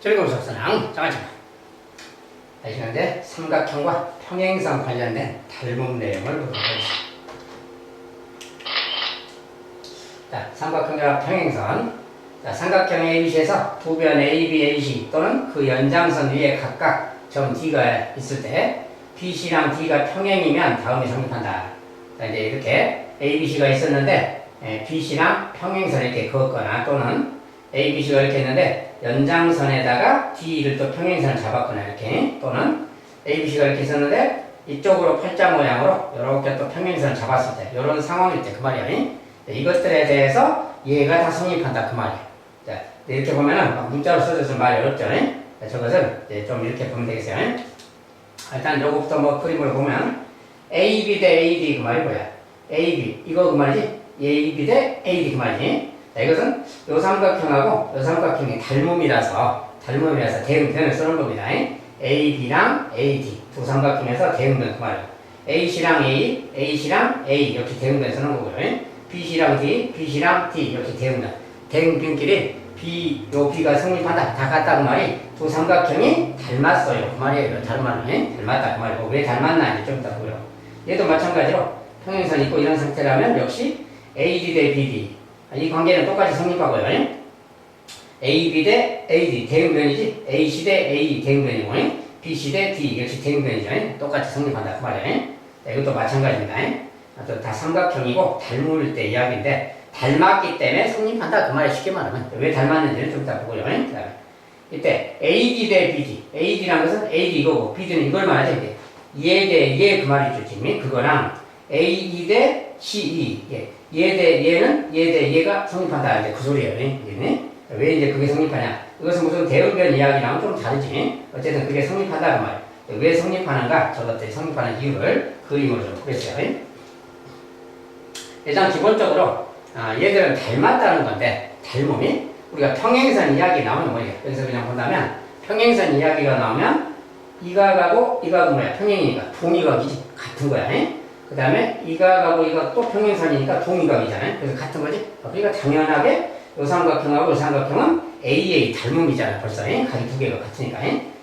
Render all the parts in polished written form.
즐거운 속사랑 장아찌마. 이 시간에 삼각형과 평행선 관련된 닮음 내용을 보도록 하겠습니다. 자, 삼각형과 평행선. 자, 삼각형 ABC에서 두 변 AB, AC 또는 그 연장선 위에 각각 점 D가 있을 때 BC랑 D가 평행이면 다음에 성립한다. 자, 이제 이렇게 ABC가 있었는데 BC랑 평행선을 이렇게 그었거나 또는 ABC가 이렇게 있는데 연장선에다가 D를 또 평행선을 잡았거나 이렇게 또는 ABC가 이렇게 있었는데 이쪽으로 팔자 모양으로 이렇게 또 평행선을 잡았을 때 이런 상황일 때 그 말이야. 이것들에 대해서 얘가 다 성립한다 그 말이야. 자, 이렇게 보면은 문자로 써줘서 말이 어렵죠. 자, 저것은 이제 좀 이렇게 보면 되겠어요. 일단 요거부터 뭐 그림으로 보면 AB 대 AD 그 말이 뭐야? AB 이거 그 말이지? AB 대 AD 그 말이지? 자, 이것은 요 삼각형하고 요 삼각형이 닮음이라서 대응변을 쓰는 겁니다. AB랑 AD 두 삼각형에서 대응변 그 말이에요. AC랑 A, AC랑 A 이렇게 대응변 쓰는 거고요. BC랑 D, BC랑 D 이렇게 대응변끼리 요 B가 성립한다. 다 같다 그 말이 두 삼각형이 닮았어요 그 말이에요. 닮았다 그 말이고 왜 닮았나 이제 좀 이따 보고요. 얘도 마찬가지로 평행선 있고 이런 상태라면 역시 AD 대 BD 이 관계는 똑같이 성립하고요. AB 대 AD 대응변이지 AC 대 A 대응변이고 BC 대 D 역시 대응변이죠. 똑같이 성립한다 그 말이에요. 이것도 마찬가지입니다. 또 다 삼각형이고 닮을 때 이야기인데 닮았기 때문에 성립한다 그 말이 쉽게 말하면 왜 닮았는지는 좀 이따 보고요. 이때 AD 대 BD AD라는 것은 AD 이거고 BD는 이걸 말하지. 얘 대 얘 그 말이죠. 지금 그거랑 AE 대 CE 얘 대 얘는 얘 대 얘가 성립한다 이제 그 소리예요. 왜 이제 그게 성립하냐? 이것은 무슨 대응변 이야기랑은 좀 다르지. 어쨌든 그게 성립한다 그 말이에요. 왜 성립하는가? 저것들이 성립하는 이유를 그림으로 좀 보겠어요. 일단 기본적으로 얘들은 닮았다는 건데 닮음이 우리가 평행선 이야기 나오면 뭐예요? 여기서 그냥 본다면 평행선 이야기가 나오면 이 각하고 이 각은 뭐야? 평행이니까 동의각이지 같은 거야. 그 다음에 이 각하고 이 각 또 평행선이니까 동의각이잖아요. 그래서 같은 거지. 그러니까 당연하게 요 삼각형하고 요 삼각형은 AA 닮음이잖아요. 벌써 각이 두 개가 같으니까.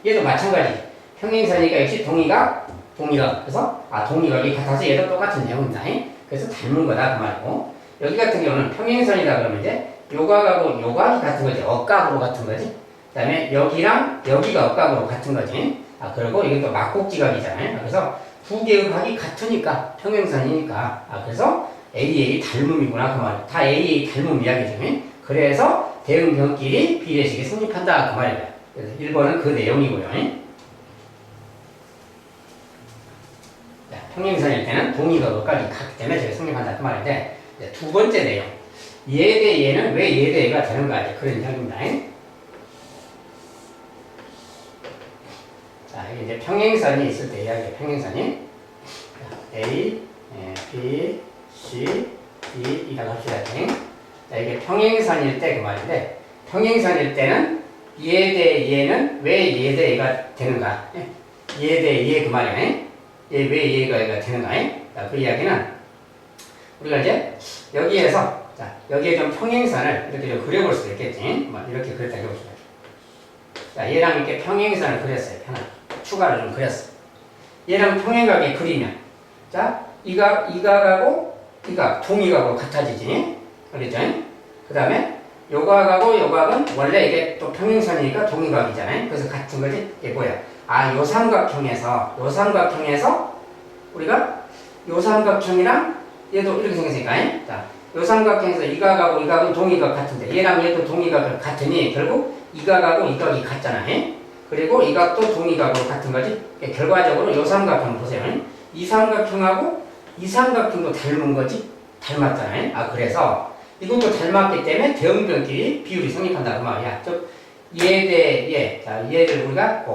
얘도 마찬가지. 평행선이니까 역시 동의각. 그래서 동의각이 같아서 얘도 똑같은 내용입니다. 그래서 닮은 거다 그 말이고 여기 같은 경우는 평행선이다 그러면 이제 요각하고 요각이 같은 거지. 억각으로 같은 거지. 그 다음에 여기랑 여기가 억각으로 같은 거지. 그리고 이것도 막곡지각이잖아요. 그래서 두 개의 각이 같으니까 평행선이니까 그래서 AA 닮음이구나 그 말이에요. 다 AA 닮음 이야기죠. 그래서 대응변끼리 비례식이 성립한다 그 말이에요. 그래서 1번은 그 내용이고요. 평행선일 때는 동의가 억각이 같기 때문에 저게 성립한다 그 말인데 두 번째 내용 얘 대 얘는 왜 얘 대 얘가 되는가 그런 이야기입니다. 자 이게 이제 평행선이 있을 때 이야기예요. 평행선이 A, B, C, D 이라고 합시다. 자 이게 평행선일 때 그 말인데 평행선일 때는 얘 대 얘는 왜 얘 대 얘가 되는가 얘 대 얘 그 말이에요. 왜 얘가 되는가? 자, 그 이야기는 우리가 이제 여기에서 여기에 좀 평행선을 이렇게 좀 그려볼 수도 있겠지. 이렇게 그렸다 해봅시다. 자, 얘랑 이렇게 평행선을 그렸어요. 추가로 좀 그렸어. 얘랑 평행각이 그리면 이 각하고 이 각 동의각으로 같아지지. 그렇죠? 그 다음에 요 각하고 요 각은 원래 이게 또 평행선이니까 동의각이잖아요. 그래서 같은 거지. 이게 뭐야? 요 삼각형에서 우리가 요 삼각형이랑 얘도 이렇게 생겼으니까 자, 요 삼각형에서 이 각하고 이 각은 동의각 같은데 얘랑 얘도 동의각 같으니 결국 이 각하고 이 각이 같잖아요. 그리고 이 각도 동의각으로 같은 거지. 결과적으로 요 삼각형 보세요. 이 삼각형하고 이 삼각형도 닮은 거지. 닮았잖아요. 그래서 이것도 닮았기 때문에 대응변끼리 비율이 성립한다 그 말이야. 즉 얘 대 얘. 자, 얘를 우리가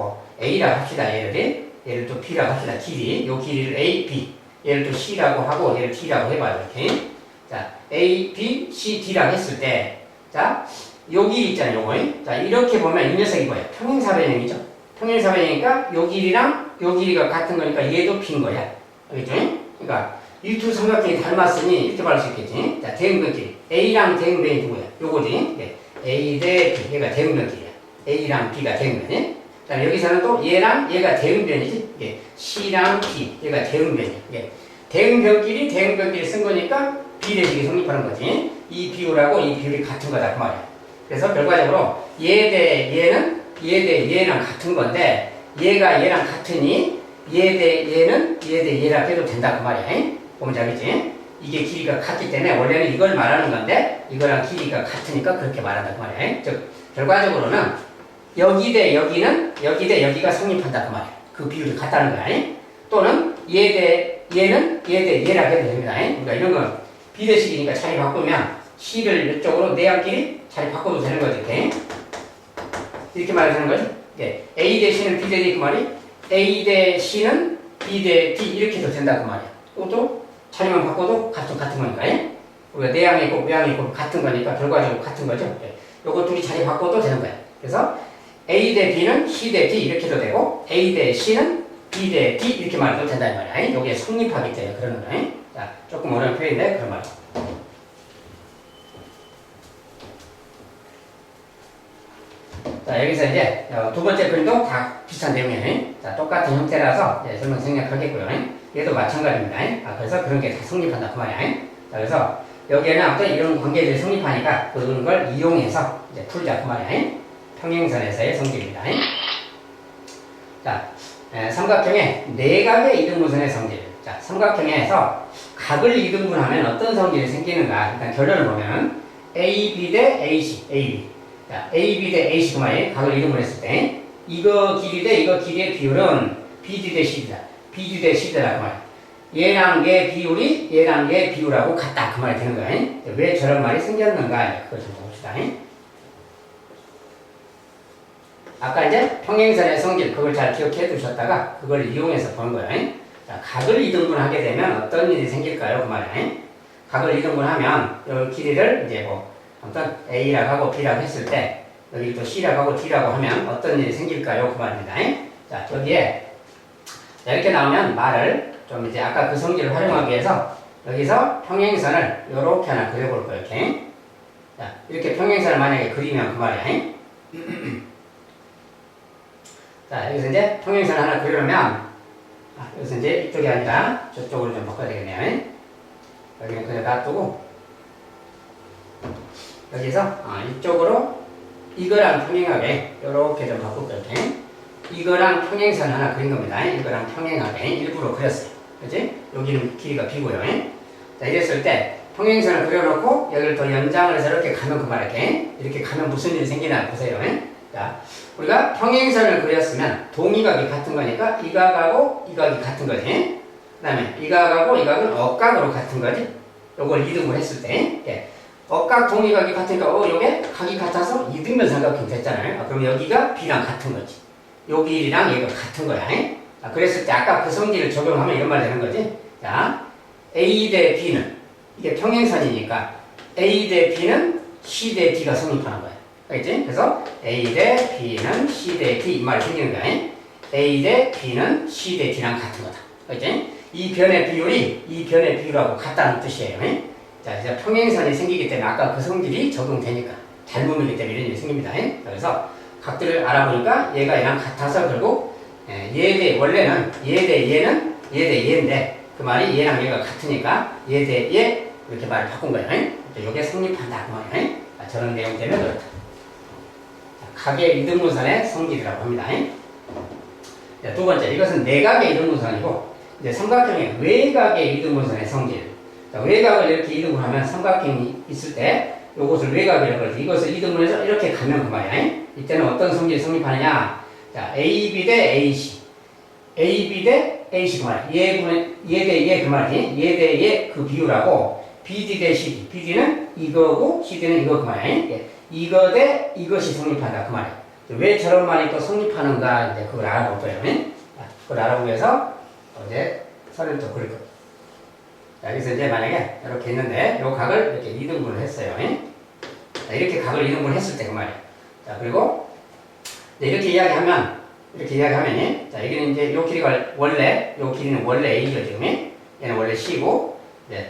A라고 합시다. 얘를 또 B라고 합시다. 길이. 요 길이를 A, B. 얘를 또 C라고 하고 얘를 D라고 해봐요. 이렇게. 자, A, B, C, D라고 했을 때 자, 요 길이 있잖아요. 요거. 자, 이렇게 보면 이 녀석이 뭐야? 평행사변형이죠. 평행사변형이니까 요 길이랑 요 길이가 같은 거니까 얘도 B인 거야. 알겠죠? 그러니까 이 두 삼각형이 닮았으니 이렇게 말할 수 있겠지. 자, 대응변끼리. A랑 대응변이 누구야? 요거지. A 대 B. 얘가 대응변끼리야. A랑 B가 대응변이. 그다음에 여기서는 또 얘랑 얘가 대응변이지. 이게 C랑 B 얘가 대응변이야. 이게 대응변끼리 쓴 거니까 비례식이 성립하는 거지. 이 비율하고 이 비율이 같은 거다 그 말이야. 그래서 결과적으로 얘 대 얘랑 같은 건데 얘가 얘랑 같으니 얘 대 얘랑 해도 된다 그 말이야. 보면 잘겠지? 이게 길이가 같기 때문에 원래는 이걸 말하는 건데 이거랑 길이가 같으니까 그렇게 말한다 그 말이야. 즉 결과적으로는 여기 대 여기가 성립한다 그 말이야. 그 비율이 같다는 거야. 또는 얘 대 얘랑 해도 됩니다. 그러니까 이런 건 비례식이니까 자리 바꾸면 C를 이쪽으로 내항끼리 자리 바꿔도 되는 거지. 이렇게 말해도 되는 거지. A 대 C는 B 대 D 그 말이 A 대 C는 B 대 D 이렇게 해도 된다 그 말이야. 또 자리만 바꿔도 같은 거니까. 우리가 내항이 있고 외항이 있고 같은 거니까 결과적으로 같은 거죠. 요거 둘이 자리 바꿔도 되는 거야. 그래서 A 대 B는 C 대 D 이렇게 해도 되고 A 대 C는 B 대 D 이렇게 말해도 된다 이 말이야. 여기에 성립하기 때문에 그러는 거야. 자, 조금 어려운 표현인데 그런 말. 자, 여기서 이제 두 번째 그림도 다 비슷한 내용이에요. 자, 똑같은 형태라서 설명 생략하겠고요. 얘도 마찬가지입니다. 그래서 그런 게 다 성립한다 그 말이야. 자, 그래서 여기에는 아무튼 이런 관계들이 성립하니까 그런 걸 이용해서 이제 풀자 그 말이야. 평행선에서의 성질입니다. 자, 삼각형의 내각의 이등분선의 성질. 자, 삼각형에서 각을 이등분하면 어떤 성질이 생기는가? 일단 결론을 보면 AB 대 AC, AB. 자, AB 대 AC 그 말이에요. 각을 이등분했을 때 이거 길이 대 이거 길이의 비율은 BD 대 CD다. BD 대 CD다 그 말. 얘랑 얘 비율이 얘랑 얘 비율하고 같다 그 말이 되는 거야. 왜 저런 말이 생겼는가? 그걸 좀 봅시다. 아까 이제 평행선의 성질 그걸 잘 기억해 두셨다가 그걸 이용해서 보는 거예요. 자, 각을 이등분하게 되면 어떤 일이 생길까요? 그 말이에요. 각을 이등분하면 이 길이를 이제 뭐 아무튼 A라고 하고 B라고 했을 때 여기 또 C라고 하고 D라고 하면 어떤 일이 생길까요? 그 말입니다. 자, 저기에 이렇게 나오면 말을 좀 이제 아까 그 성질을 활용하기 위해서 여기서 평행선을 이렇게 하나 그려볼 거예요. 이렇게. 자, 이렇게 평행선을 만약에 그리면 그 말이야. 자, 여기서 이제 평행선을 하나 그리려면 여기서 이제 이쪽이 아니라 저쪽으로 좀 바꿔야 되겠네요. 여기는 그냥 놔두고 여기서 이쪽으로 이거랑 평행하게 이렇게 좀 바꿀게요. 이거랑 평행선 하나 그린 겁니다. 이거랑 평행하게 일부러 그렸어요. 그치? 여기는 길이가 비고요. 자, 이랬을 때 평행선을 그려놓고 여기를 더 연장을 해서 이렇게 가면 그 말이야. 이렇게 가면 무슨 일이 생기나 보세요. 자, 우리가 평행선을 그렸으면 동의각이 같은 거니까 이 각하고 이 각이 같은 거지. 그 다음에 이 각하고 이 각은 억각으로 같은 거지. 요걸 이등분 했을 때 억각 동의각이 같으니까 요게 각이 같아서 이등변 삼각형이 됐잖아요. 그럼 여기가 B랑 같은 거지. 요 길이랑 얘가 같은 거야. 그랬을 때 아까 그 성질을 적용하면 이런 말 되는 거지. 자, A 대 B는 이게 평행선이니까 A 대 B는 C 대 D가 성립하는 거야. 알겠지? 그래서 A 대 B는 C 대 D 이 말이 생기는 거야. A 대 B는 C 대 D랑 같은 거다. 알겠지? 이 변의 비율이 이 변의 비율하고 같다는 뜻이에요. 자, 이제 평행선이 생기기 때문에 아까 그 성질이 적용되니까 닮음이기 때문에 이런 일이 생깁니다. 그래서 각들을 알아보니까 얘가 얘랑 같아서 결국 원래는 얘 대 얘인데 그 말이 얘랑 얘가 같으니까 얘 대 얘 이렇게 말을 바꾼 거예요. 이게 성립한다 그 말이에요. 저런 내용 때문에 그렇다. 각의 이등분선의 성질이라고 합니다. 두 번째, 이것은 내각의 이등분선이고 이제 삼각형의 외각의 이등분선의 성질. 외각을 이렇게 이등분하면 삼각형이 있을 때 이것을 외각이라고 그러지. 이것을 이등분해서 이렇게 가면 그 말이야. 이때는 어떤 성질이 성립하느냐? 자, AB 대 AC. AB 대 AC 그 말이야. 얘 대 얘 그 말이지. 얘 대 얘 그 비율하고 BD 대 CD. BD는 이거고 CD는 이거 그 말이야. 이거 대 이것이 성립한다 그 말이야. 왜 저런 말이 또 성립하는가 이제 그걸 알아볼 거예요. 그걸 알아보기 위해서 이제 선을 또 그릴 거예요. 자, 여기서 이제 만약에 이렇게 있는데 이 각을 이렇게 이등분을 했어요. 자, 이렇게 각을 이등분을 했을 때 그 말이에요. 자, 그리고 이렇게 이야기하면 자, 여기는 이제 요 길이가 원래 요 길이는 원래 A죠 지금. 얘는 원래 C고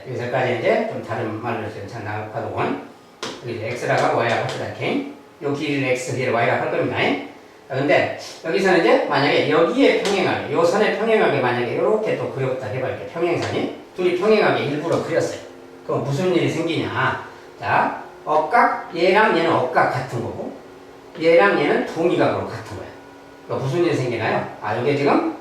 여기서까지 이제 좀 다른 말로 좀 나가도 여기 X라고 Y라고 합시다. 이렇게 요 길이를 x, 길이를 y라고 할 겁니다. 근데 여기서는 이제 만약에 여기에 평행하게, 요 선에 평행하게 만약에 이렇게 또 그려봤다 해볼게요. 평행선이. 둘이 평행하게 일부러 그렸어요. 그럼 무슨 일이 생기냐. 자, 억각, 얘랑 얘는 억각 같은 거고, 얘랑 얘는 동의각으로 같은 거야. 그러니까 무슨 일이 생기나요? 아, 이게 지금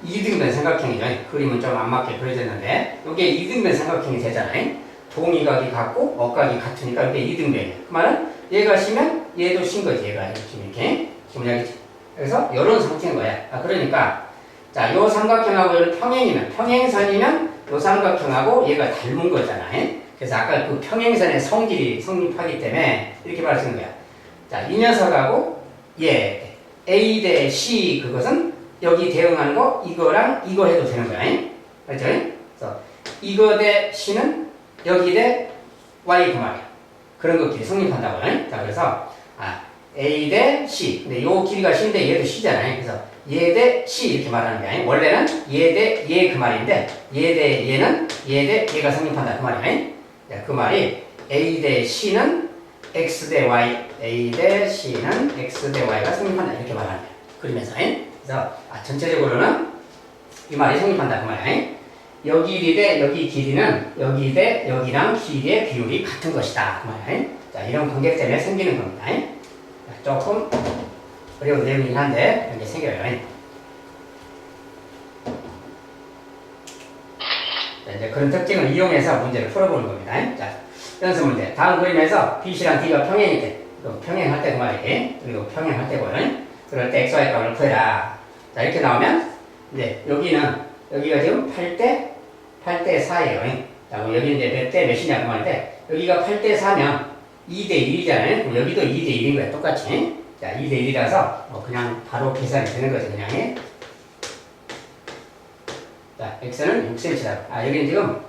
이등변 삼각형이죠. 그림은 좀 안 맞게 그려졌는데, 이게 이등변 삼각형이 되잖아요. 동의각이 같고, 억각이 같으니까 이게 이등변이에요. 그 말은 얘가 쉬면 얘도 쉰 거지, 얘가 지금 이렇게. 지금 여기지. 그래서 이런 상태인 거야. 아, 그러니까, 자, 요 삼각형하고 얘는 평행이면, 평행선이면 요 삼각형하고 얘가 닮은 거잖아요. 그래서 아까 그 평행선의 성질이 성립하기 때문에 이렇게 말할 수 있는 거야. 자, 이 녀석하고 얘, A 대 C 그것은 여기 대응하는 거 이거랑 이거 해도 되는 거야. 그렇죠? 그래서 이거 대 C는 여기 대 Y 그 말이야. 그런 것끼리 성립한다고요. 자, 그래서 A 대 C. 근데 요 길이가 C인데 얘도 C잖아요. 그래서 얘 대 C 이렇게 말하는 거야. 원래는 얘 대 얘 그 말인데 얘 대 얘는 얘 대 얘가 성립한다 그 말이야. 자, 그 말이 A 대 C는 X 대 Y, A 대 C는 X 대 Y가 성립한다 이렇게 말하는 거야. 그러면서 그래서 전체적으로는 이 말이 성립한다 그 말이야. 여기 길이 대 여기 길이는 여기 대 여기랑 길이의 비율이 같은 것이다 그 말이야. 자, 이런 관계 때문에 생기는 겁니다. 조금 어려운 내용이긴 한데 이렇게 생겨요. 자, 이제 그런 특징을 이용해서 문제를 풀어보는 겁니다. 자, 연습 문제. 다음 그림에서 BC랑 D가 평행일 때, 평행할 때 그 말이에요. 그리고 평행할 때고요. 그럴 때 XY 값을 구해라. 자, 이렇게 나오면 이제 여기가 지금 8대 4예요. 자, 그럼 여기 이제 몇 대 몇이냐 그 말인데 여기가 8대 4면 2대 1이잖아요. 그럼 여기도 2대 1인 거야. 똑같이. 자, 2대 1이라서 그냥 바로 계산이 되는 거지, 그냥. 자, x는 6cm다. 여기는 지금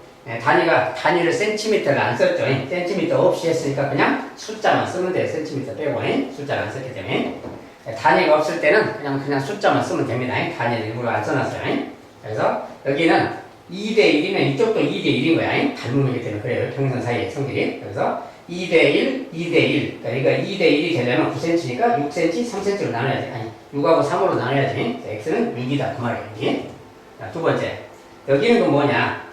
단위를 센티미터를 안 썼죠. 센티미터 없이 했으니까 그냥 숫자만 쓰면 돼요. 센티미터 빼고 숫자를 안 썼기 때문에. 단위가 없을 때는 그냥 숫자만 쓰면 됩니다. 단위를 일부러 안 써놨어요. 그래서 여기는 2대 1이면 이쪽도 2대 1인 거야. 닮음이기 때문에 그래요. 평행선 사이의 성질이. 그래서 2대 1, 2대 1. 그러니까 2대 1이 되려면 9cm니까 6cm, 3cm로 나눠야지. 6하고 3으로 나눠야지. x는 6이다. 그 말이에요. 여기. 자, 두 번째. 여기는 또 뭐냐.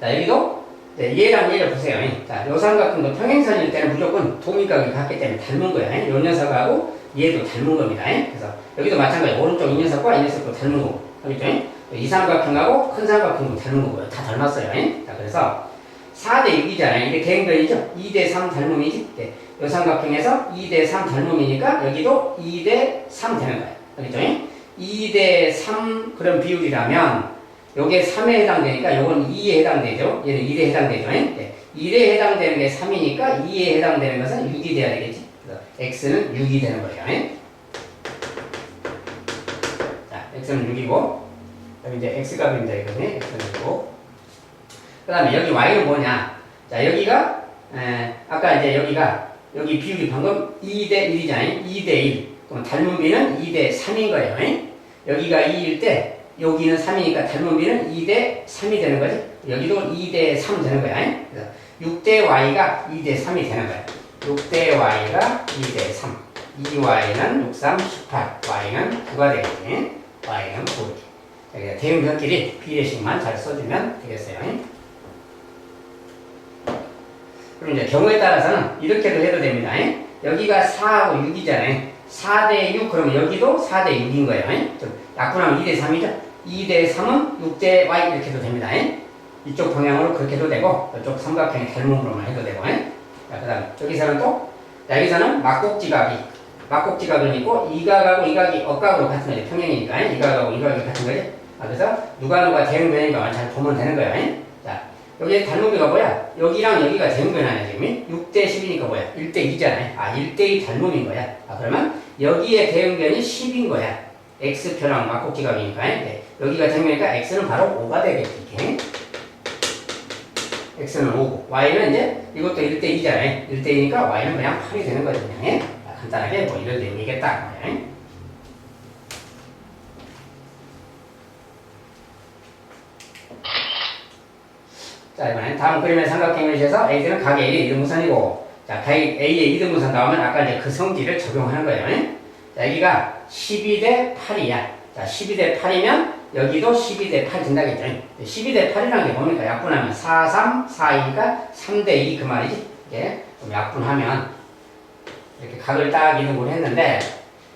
자, 여기도 얘랑 얘를 보세요. 자, 요 삼각형도 평행선일 때는 무조건 동의각이 같기 때문에 닮은 거야. 요 녀석하고 얘도 닮은 겁니다. 그래서 여기도 마찬가지로 오른쪽 이 녀석과 이 녀석도 닮은 거고. 알겠죠? 이 삼각형하고 큰 삼각형도 닮은 거고요. 다 닮았어요. 자, 그래서 4대 6이잖아요. 이게 대응변이죠. 2대 3 닮음이지. 네. 이 삼각형에서 2대 3 닮음이니까 여기도 2대 3 되는 거예요. 알겠죠? 2대 3 그런 비율이라면 요게 3에 해당되니까 요건 2에 해당되죠. 얘는 1에 해당되죠. 네. 1에 해당되는 게 3이니까 2에 해당되는 것은 6이 돼야 되겠지. 그래서 x는 6이 되는 거예요. 자, x는 6이고 여기 이제 x값입니다. 이거는 x는 6이고 그 다음에 여기 y는 뭐냐. 자, 여기가 아까 이제 여기 비율이 방금 2대 1이잖아요. 2대 1. 그럼 닮은 비는 2대 3인 거예요. 여기가 2일 때 여기는 3이니까 닮은 비는 2대 3이 되는 거지. 여기도 2대 3 되는 거야. 그래서 6대 y가 2대 3이 되는 거야. 6대 y가 2대 3. 2y는 6, 3, 18. y는 9가 되겠지. y는 9. 자, 대응변끼리 비례식만 잘 써주면 되겠어요. 그럼 이제 경우에 따라서는 이렇게도 해도 됩니다. 여기가 4하고 6이잖아요. 4대 6, 그러면 여기도 4대 6인 거예요. 좀 약분하면 2대 3이죠. 2대 3은 6대 y 이렇게 해도 됩니다. 이쪽 방향으로 그렇게 해도 되고, 이쪽 삼각형의 닮음으로만 해도 되고. 자, 그 다음, 여기서는 또, 여기서는 막곡지각은 있고, 이 각하고 이 각이 억각으로 같은 거죠. 평행이니까. 이 각하고 이 각이 같은 거죠. 그래서 누가 대응변인가 잘 보면 되는 거예요. 자, 여기 닮은 게가 뭐야? 여기랑 여기가 대응변 아니야, 지금? 6대 10이니까 뭐야? 1대 2잖아요. 1대 2 닮음인 거야. 그러면 여기에 대응변이 10인 거야. x표랑 막곡지각이니까. 네. 여기가 대응변이니까 x는 바로 5가 되겠지, 이렇게. x는 5고, y는 이제 이것도 1대 2잖아요. 1대 2니까 y는 그냥 8이 되는 거죠, 그냥. 간단하게 뭐 이런 내용이겠다. 자, 이번엔 다음 그림의 삼각형을 위해서 A는 각의 1이 이등분선이고 자, A의 이등분선 나오면 아까 이제 그 성질을 적용하는 거예요. 자, 여기가 12대 8이야. 자, 12대 8이면 여기도 12대 8 된다겠죠. 12대 8이라는 게 뭡니까? 약분하면 4, 3, 4, 2가 3대 2 그 말이지. 이게 좀 약분하면 이렇게 각을 딱 이등분 했는데,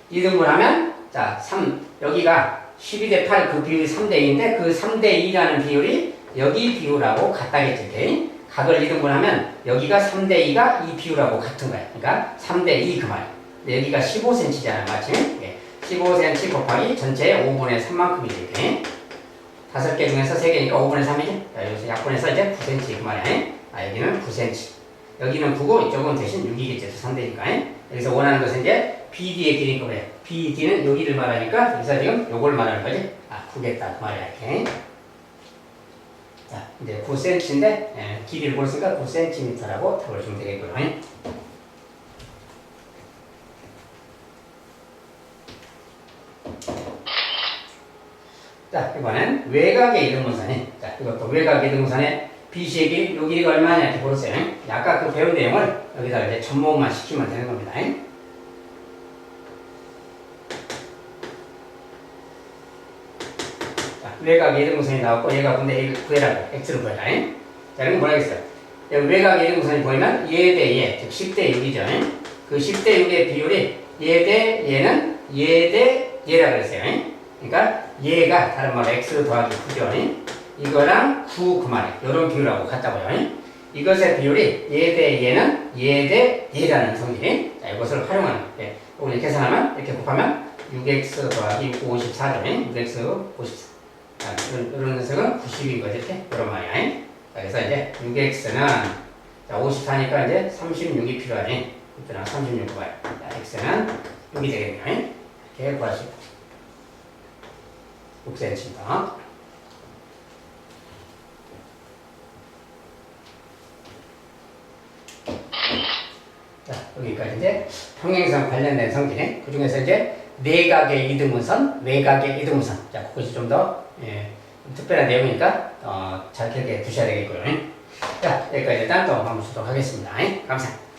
이등분하면 자, 3, 여기가 12대 8 그 비율이 3대 2인데 그 3대 2라는 비율이 여기 비율하고 같다겠지. 이렇게. 각을 이등분하면 여기가 3대 2가 이 비율하고 같은 거야. 그러니까 3대 2 그 말. 근데 여기가 15cm잖아, 맞지? 예. 15cm 곱하기 전체의 5분의 3만큼이지. 이렇게. 5개 중에서 3개니까 5분의 3이지? 자, 여기서 약분해서 이제 9cm 그 말이야. 아, 여기는 9cm. 여기는 9고 이쪽은 대신 6이겠지. 3대니까. 여기서 원하는 것은 이제 BD의 길이니까 그래. BD는 여기를 말하니까 여기서 지금 요걸 말하는 거지. 아, 9겠다. 그 말이야. 이렇게. 자, 이제 9cm인데, 예, 길이를 볼으니까 9cm라고 답을 주면 되겠고요. 자, 이번엔 외곽의 이등분선이. 자, 이것도 외곽의 이등분선의 BC의 길이, 요 길이가 얼마냐 이렇게 보세요. 아까 그 배운 내용을 여기다가 이제 접목만 시키면 되는 겁니다. 자, 외곽의 이등분선이 나왔고, 얘가 근데 A를 구해라고, X를 구해라. 자, 이건 뭐라 했어요? 여기 외곽의 이등분선이 보이면 얘 대 얘, 즉 10대 6이죠. 그 10대 6의 비율이 얘 대 얘는 얘 대 얘라 그랬어요. 그러니까 얘가 다른 말로 x 더하기 9죠. 이거랑 9 그 말이에요. 이런 비율하고 같다고요. 이것의 비율이 얘 대 얘는 얘 대 얘라는 성질이. 자, 이것을 활용하는 거예요. 오늘 계산하면 이렇게 곱하면 6x 더하기 54죠. 6x 54. 자, 이런 녀석은 90인 거지. 이런 말이야. 자, 그래서 이제 6x는 자, 54니까 이제 36이 필요하니. 이때는 36 곱해요. 자, x는 6이 되겠네요. 이렇게 구하시고. 6cm입니다. 자, 여기까지 이제 평행선 관련된 성질. 그 중에서 이제 내각의 이등분선, 외곽의 이등분선. 자, 그것이 좀 더 특별한 내용이니까 잘 기억해 두셔야 되겠고요. 자, 여기까지 일단 또 한번 수도록 하겠습니다. 감사합니다.